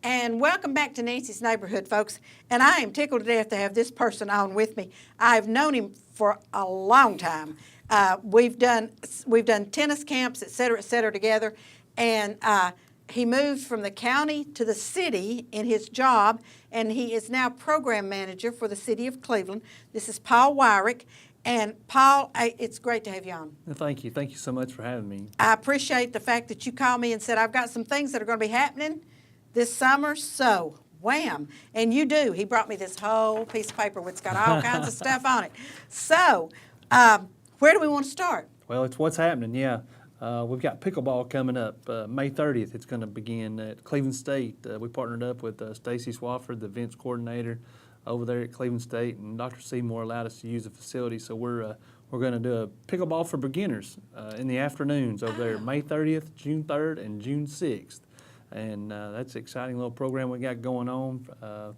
And welcome back to Nancy's Neighborhood, folks. And I am tickled to death to have this person on with me. I've known him for a long time. We've done tennis camps, et cetera, together. And he moved from the county to the city in his job, and he is now program manager for the city of Cleveland. This is Paul Wyrick. And Paul, it's great to have you on. Thank you. Thank you so much for having me. I appreciate the fact that you called me and said, I've got some things that are going to be happening this summer, so wham. And you do. He brought me this whole piece of paper which got all kinds of stuff on it. So where do we want to start? Well, it's what's happening, yeah. We've got pickleball coming up May 30th. It's going to begin at Cleveland State. We partnered up with Stacy Swafford, the events coordinator over there at Cleveland State, and Dr. Seymour allowed us to use the facility. So we're going to do a pickleball for beginners in the afternoons over there May 30th, June 3rd, and June 6th. And that's an exciting little program we got going on.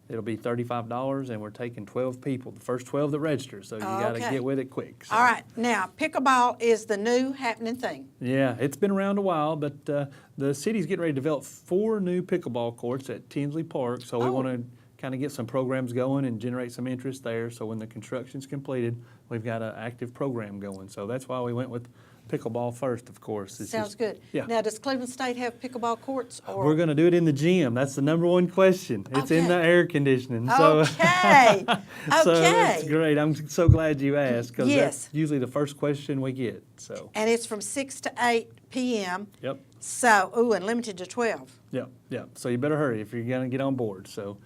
It'll be $35, and we're taking 12 people, the first 12 that register, so you got to get with it quick. So. All right. Now, pickleball is the new happening thing. Yeah, it's been around a while, but the city's getting ready to develop 4 new pickleball courts at Tinsley Park, so we want to kind of get some programs going and generate some interest there, so when the construction's completed, we've got an active program going. So that's why we went with pickleball first, of course. Sounds good. Yeah. Now, does Cleveland State have pickleball courts? Or? We're going to do it in the gym. That's the #1 question. It's in the air conditioning. Okay. So it's great. I'm so glad you asked, because yes. that's usually the first question we get. So. And it's from 6 to 8 p.m. Yep. So, and limited to 12. Yep. So you better hurry if you're going to get on board. So.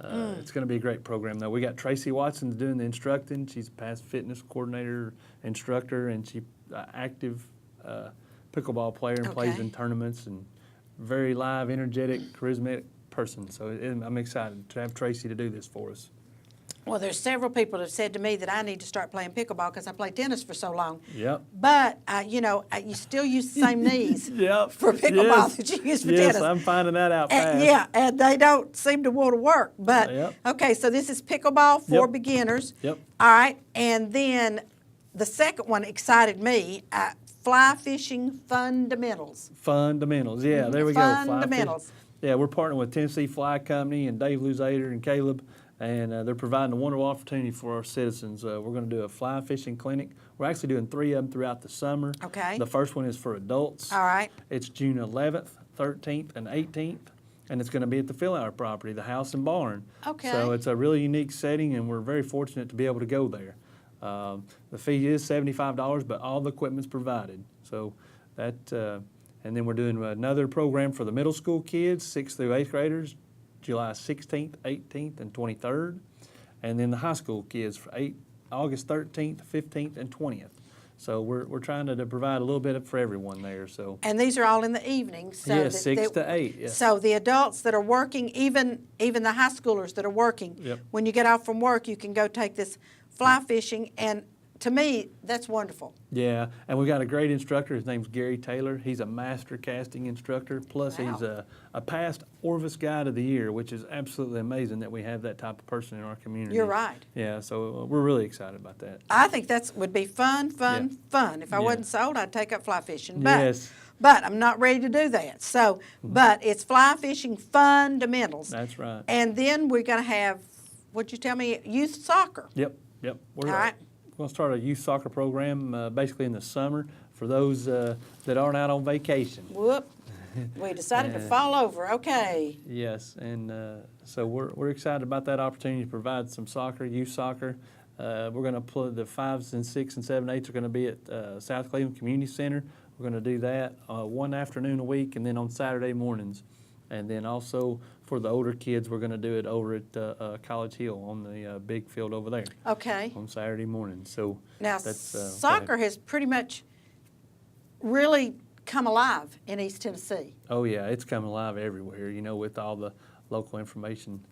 It's going to be a great program, though. We got Tracy Watson doing the instructing. She's a past fitness coordinator, instructor, and she's an active pickleball player and plays in tournaments, and very live, energetic, charismatic person. So I'm excited to have Tracy to do this for us. Well, there's several people that have said to me that I need to start playing pickleball because I played tennis for so long. Yep. But, you still use the same knees for pickleball that you use for tennis. Yes, I'm finding that out fast. Yeah, and they don't seem to want to work. But, okay, so this is pickleball for beginners. Yep. All right, and then the second one excited me, fly fishing fundamentals. Fundamentals, yeah, there we go. Fundamentals. Yeah, we're partnering with Tennessee Fly Company and Dave Luzader and Caleb. And they're providing a wonderful opportunity for our citizens. We're going to do a fly fishing clinic. We're actually doing 3 of them throughout the summer. Okay. The first one is for adults. All right. It's June 11th, 13th, and 18th. And it's going to be at the Philhour property, the house and barn. Okay. So it's a really unique setting, and we're very fortunate to be able to go there. The fee is $75, but all the equipment's provided. So that, and then we're doing another program for the middle school kids, 6th through 8th graders, July 16th, 18th, and 23rd. And then the high school kids for August 13th, 15th, and 20th. So we're trying to provide a little bit for everyone there. So. And these are all in the evening. So yes, 6 to 8. Yes. So the adults that are working, even the high schoolers that are working, when you get off from work, you can go take this fly fishing, and to me, that's wonderful. Yeah, and we've got a great instructor. His name's Gary Taylor. He's a master casting instructor, plus he's a past Orvis Guide of the Year, which is absolutely amazing that we have that type of person in our community. You're right. Yeah, so we're really excited about that. I think that would be fun. If I wasn't sold, I'd take up fly fishing. But I'm not ready to do that. So, but it's fly fishing fundamentals. That's right. And then we're going to have, what'd you tell me, youth soccer. Yep. All right. We're going to start a youth soccer program basically in the summer for those that aren't out on vacation. Whoop. We decided to fall over. Okay. Yes, and so we're excited about that opportunity to provide some soccer, youth soccer. We're going to put the 5s and 6 and 7, 8s are going to be at South Cleveland Community Center. We're going to do that one afternoon a week, and then on Saturday mornings. And then also for the older kids, we're going to do it over at College Hill on the big field over there. Okay. On Saturday morning. So now, soccer has pretty much really come alive in East Tennessee. Oh yeah, it's come alive everywhere. With all the local information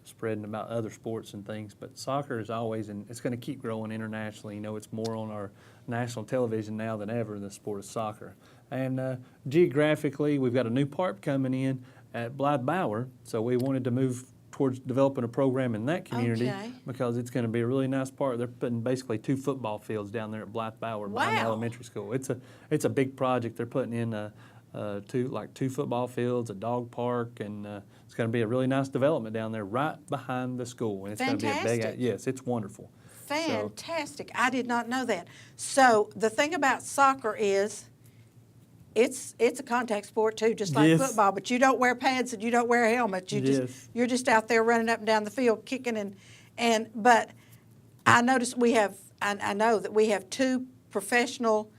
spreading about other sports and things. But soccer is always, and it's going to keep growing internationally. It's more on our national television now than ever, the sport of soccer. And geographically, we've got a new park coming in at Blythe Bower, so we wanted to move towards developing a program in that community because it's going to be a really nice park. They're putting basically 2 football fields down there at Blythe Bower behind the elementary school. It's a big project. They're putting in two football fields, a dog park, and it's going to be a really nice development down there right behind the school. And it's going to be a Fantastic. yes, it's wonderful. Fantastic. I did not know that. So the thing about soccer is it's a contact sport too, just like Yes. football, but you don't wear pads and you don't wear a helmet. Yes. You're just out there running up and down the field kicking but I noticed I know that we have two professional,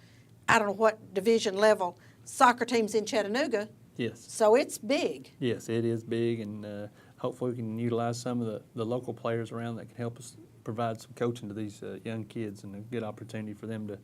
I don't know what division level soccer teams in Chattanooga. Yes. So it's big. Yes, it is big, and hopefully we can utilize some of the local players around that can help us provide some coaching to these young kids, and a good opportunity for them to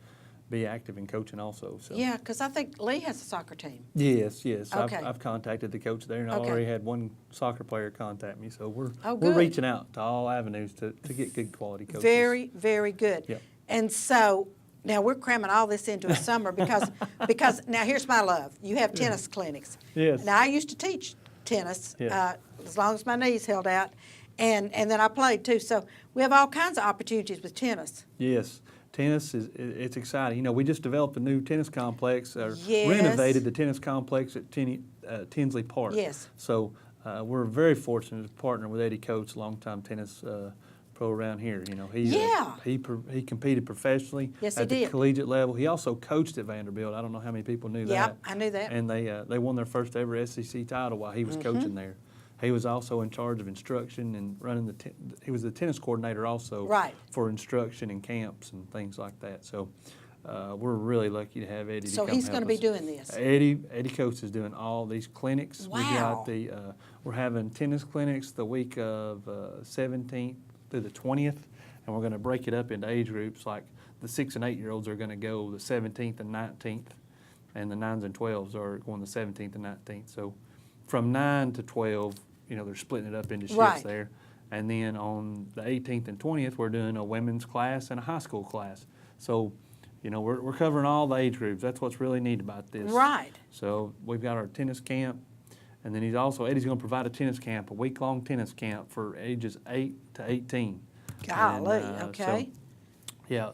be active in coaching also. So. Yeah, because I think Lee has a soccer team. Yes. Okay. I've contacted the coach there, and I Okay. already had one soccer player contact me. So we're good. reaching out to all avenues to get good quality coaches. Very, very good. Yep. And so now we're cramming all this into a summer because now here's my love. You have tennis clinics. Yes. Now I used to teach tennis Yes. as long as my knees held out, and then I played too. So we have all kinds of opportunities with tennis. Yes. Tennis it's exciting. You know, we just developed a new tennis complex, or Yes. renovated the tennis complex at Tinsley Park. Yes. So we're very fortunate to partner with Eddie Coates, a longtime tennis pro around here. You know, he competed professionally Yes, he at the did. collegiate level. He also coached at Vanderbilt. I don't know how many people knew that. Yeah, I knew that. And they won their first ever SEC title while he was coaching there. He was also in charge of instruction and running he was the tennis coordinator also Right. for instruction and camps and things like that. So we're really lucky to have Eddie. So to come he's help going to be us. doing this. Eddie Coates is doing all these clinics. Wow. We're having tennis clinics the week of 17th through the 20th, and we're going to break it up into age groups. Like the 6 and 8-year-olds are going to go the 17th and 19th, and the 9s and 12s are going the 17th and 19th. So from 9 to 12, you know, they're splitting it up into shifts Right. there. And then on the 18th and 20th, we're doing a women's class and a high school class. So, you know, we're covering all the age groups. That's what's really neat about this. Right. So we've got our tennis camp, and then Eddie's going to provide a tennis camp, a week-long tennis camp for ages 8 to 18. Golly, And, okay.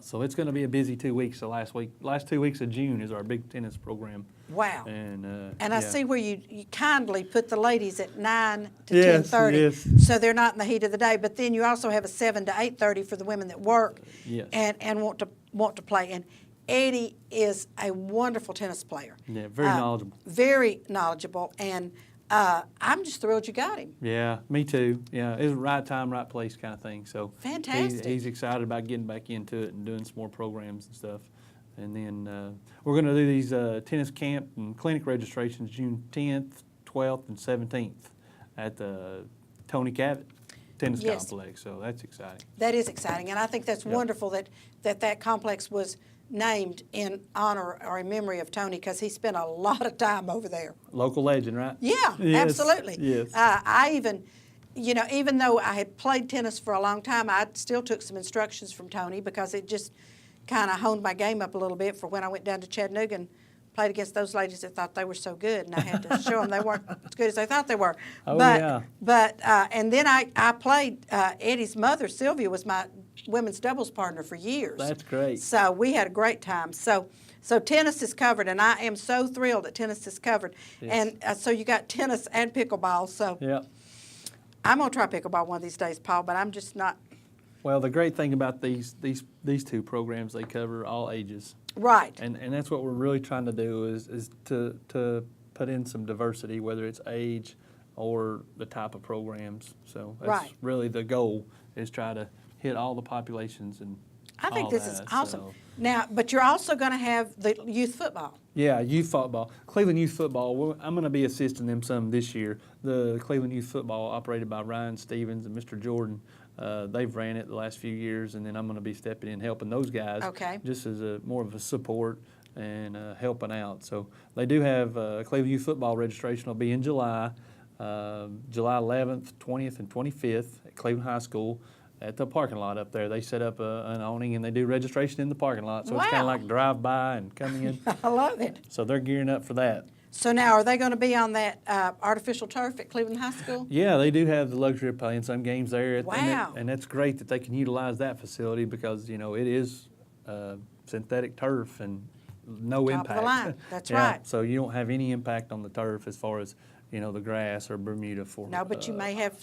So it's going to be a busy 2 weeks. The last 2 weeks of June is our big tennis program. Wow. And I see where you kindly put the ladies at 9 to Yes, 10:30, yes. so they're not in the heat of the day. But then you also have a 7 to 8:30 for the women that work Yes. and want to play. And Eddie is a wonderful tennis player. Yeah, very knowledgeable. Very knowledgeable, and I'm just thrilled you got him. Yeah, me too. Yeah, it's right time, right place kind of thing. So Fantastic. He's excited about getting back into it and doing some more programs and stuff. And then we're going to do these tennis camp and clinic registrations June 10th, 12th, and 17th at the Tony Cavett Tennis Yes. Complex. So that's exciting. That is exciting, and I think that's wonderful that complex was named in honor or in memory of Tony, because he spent a lot of time over there. Local legend, right? Yeah, Yes, absolutely. yes. I even, you know, even though I had played tennis for a long time, I still took some instructions from Tony, because it just kind of honed my game up a little bit for when I went down to Chattanooga and played against those ladies that thought they were so good, and I had to show them they weren't as good as they thought they were. Oh, but, yeah. But and then I played. Eddie's mother, Sylvia, was my women's doubles partner for years. That's great. So we had a great time. So tennis is covered, and I am so thrilled that tennis is covered. Yes. And so you got tennis and pickleball. So Yeah. I'm gonna try pickleball one of these days, Paul. But I'm just not Well, the great thing about these two programs, they cover all ages. right. And that's what we're really trying to do is to put in some diversity, whether it's age or the type of programs. So that's Right. really the goal, is try to hit all the populations and I think all this is that, awesome. so. Now, but you're also going to have the youth football. Yeah, youth football. Cleveland Youth Football, I'm going to be assisting them some this year. The Cleveland Youth Football, operated by Ryan Stevens and Mr. Jordan, they've ran it the last few years, and then I'm going to be stepping in helping those guys. Okay. Just as more of a support and helping out. So they do have Cleveland Youth Football registration will be in July, July 11th, 20th, and 25th at Cleveland High School. At the parking lot up there, they set up an awning and they do registration in the parking lot. So it's kind Wow. of like drive by and coming in. I love it. So they're gearing up for that. So now, are they going to be on that artificial turf at Cleveland High School? Yeah, they do have the luxury of playing some games there. Wow. And that's great that they can utilize that facility, because, you know, it is synthetic turf, and no Top of the impact. line. That's Yeah, right. So you don't have any impact on the turf as far as, the grass or Bermuda for. No, but you may have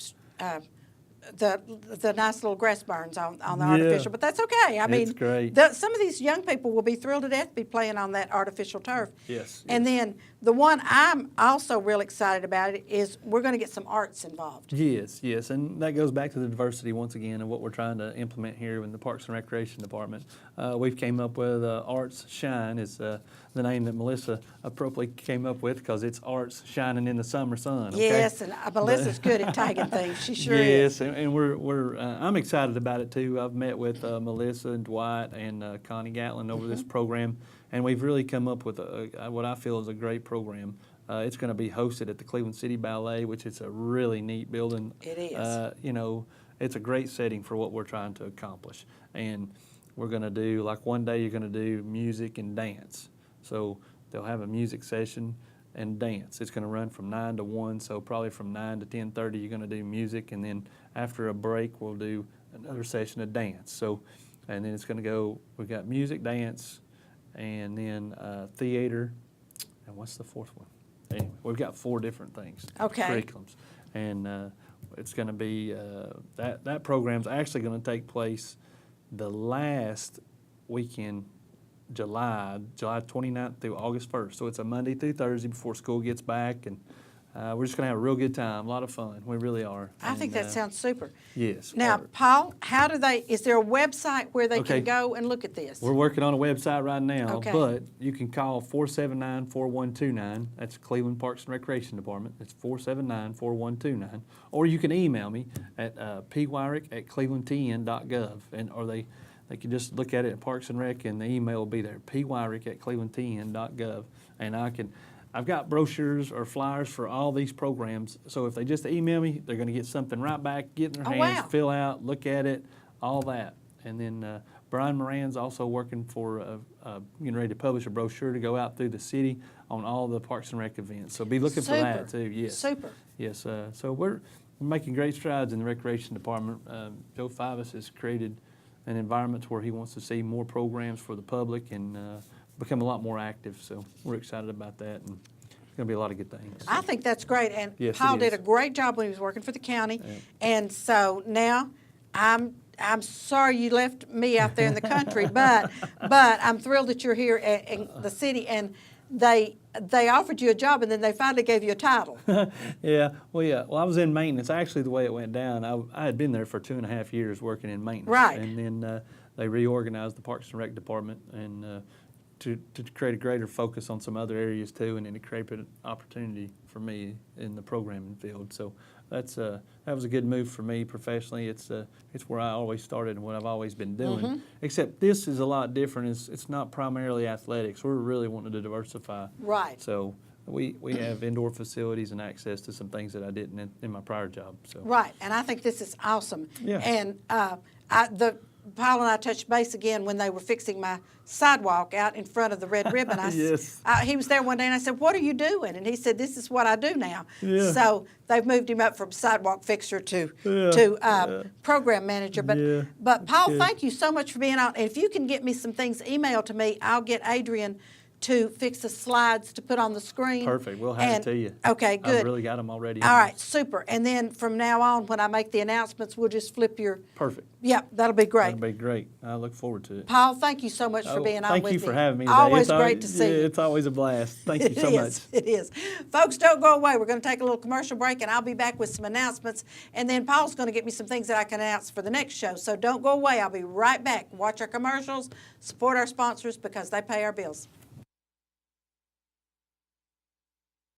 the nice little grass burns on the Yeah. artificial, but that's okay. I mean, It's great. Some of these young people will be thrilled to death to be playing on that artificial turf. Yes, And yes. then the one I'm also real excited about it is we're going to get some arts involved. Yes, and that goes back to the diversity once again and what we're trying to implement here in the Parks and Recreation Department. We've came up with Arts Shine is the name that Melissa appropriately came up with because it's arts shining in the summer sun. Okay? Yes, and Melissa's good at tagging things. She sure Yes, is. and we're I'm excited about it too. I've met with Melissa and Dwight and Connie Gatlin over this program, and we've really come up with what I feel is a great program. It's going to be hosted at the Cleveland City Ballet, which is a really neat building. It is. It's a great setting for what we're trying to accomplish. And we're going to do, like one day you're going to do music and dance. So they'll have a music session and dance. It's going to run from 9 to 1, so probably from 9 to 10:30 you're going to do music, and then after a break we'll do another session of dance. So, and then it's going to go, we've got music, dance, and then theater, and what's the fourth one? Anyway, we've got 4 different things, Okay. curriculums, and it's going to be, that program's actually going to take place the last weekend, July 29th through August 1st. So it's a Monday through Thursday before school gets back, and we're just going to have a real good time, a lot of fun. We really are. I think that sounds super. Yes. Now, Paul, is there a website where they Okay. can go and look at this? We're working on a website right now, Okay. but you can call 479-4129. That's Cleveland Parks and Recreation Department. It's 479-4129. Or you can email me at pwyrick@clevelandtn.gov, or they can just look at it at Parks and Rec, and the email will be there, pwyrick@clevelandtn.gov, and I've got brochures or flyers for all these programs, so if they just email me, they're going to get something right back, get in their Oh, hands, wow. fill out, look at it, all that. And then Brian Moran's also working for getting ready to publish a brochure to go out through the city on all the Parks and Rec events. So be looking for that Super. too. Yes. Super. Yes. So we're making great strides in the recreation department. Joe Fivas has created an environment where he wants to see more programs for the public and become a lot more active. So we're excited about that, and it's going to be a lot of good things. I think that's great, and Yes, it Paul did is. a great job when he was working for the county, and so now I'm sorry you left me out there in the country, but I'm thrilled that you're here in the city, and they offered you a job, and then they finally gave you a title. Yeah. Well, I was in maintenance. Actually, the way it went down, I had been there for 2.5 years working in maintenance. Right. And then they reorganized the Parks and Rec department and to create a greater focus on some other areas too, and then to create an opportunity for me in the programming field. So that was a good move for me professionally. It's where I always started and what I've always been doing. Except this is a lot different. It's not primarily athletics. We're really wanting to diversify. Right. So we have indoor facilities and access to some things that I didn't in my prior job. So Right, and I think this is awesome. Yeah. And Paul and I touched base again when they were fixing my sidewalk out in front of the Red Ribbon. Yes. He was there one day, and I said, "What are you doing?" And he said, "This is what I do now." Yeah. So they've moved him up from sidewalk fixer to program manager. But Yeah. but Paul, Good. thank you so much for being on. And if you can get me some things emailed to me, I'll get Adrian to fix the slides to put on the screen. perfect. We'll have And- it to you. Okay, good. I've really got them already. All right, super. And then from now on, when I make the announcements, we'll just flip your. Perfect. Yep, that'll be great. That'd be great. I look forward to it. Paul, thank you so much for being on Thank with you me. for having me today. Always It's great to see you. It's always a blast. Thank you so It much. is, it is. Folks, don't go away. We're going to take a little commercial break, and I'll be back with some announcements. And then Paul's going to get me some things that I can announce for the next show. So don't go away. I'll be right back. Watch our commercials, support our sponsors because they pay our bills.